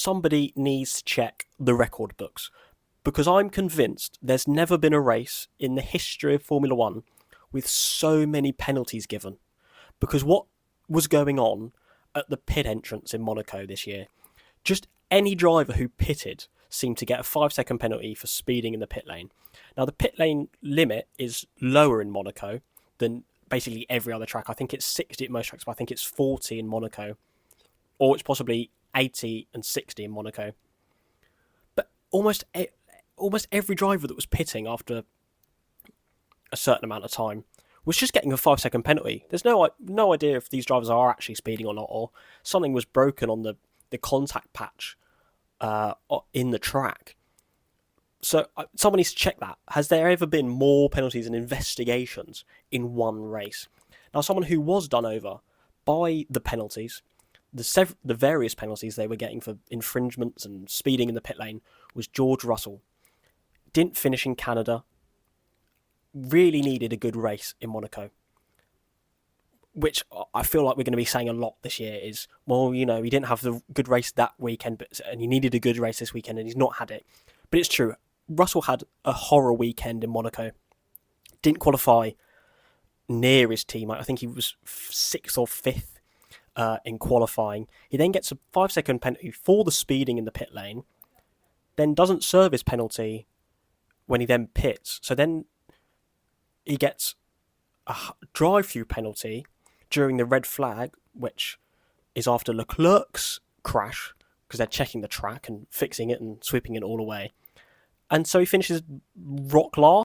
somebody needs to check the record books, because I'm convinced there's never been a race in the history of Formula One with so many penalties given. Because what was going on at the pit entrance in Monaco this year, just any driver who pitted seemed to get a 5-second penalty for speeding in the pit lane. Now, the pit lane limit is lower in Monaco than basically every other track. I think it's 60 at most tracks, but I think it's 40 in Monaco. Or it's possibly 80 and 60 in Monaco. But almost every driver that was pitting after a certain amount of time was just getting a 5-second penalty. There's no idea if these drivers are actually speeding or not, or something was broken on the contact patch in the track. So someone needs to check that. Has there ever been more penalties and investigations in one race? Now, someone who was done over by the penalties, the various penalties they were getting for infringements and speeding in the pit lane, was George Russell. Didn't finish in Canada. Really needed a good race in Monaco. Which I feel like we're going to be saying a lot this year is, well, he didn't have the good race that weekend, and he needed a good race this weekend, and he's not had it. But it's true. Russell had a horror weekend in Monaco. Didn't qualify near his teammate. I think he was 6th or 5th in qualifying. He then gets a 5-second penalty for the speeding in the pit lane, then doesn't serve his penalty when he then pits. So then he gets a drive-through penalty during the red flag, which is after Leclerc's crash, because they're checking the track and fixing it and sweeping it all away. And so he finishes rock last.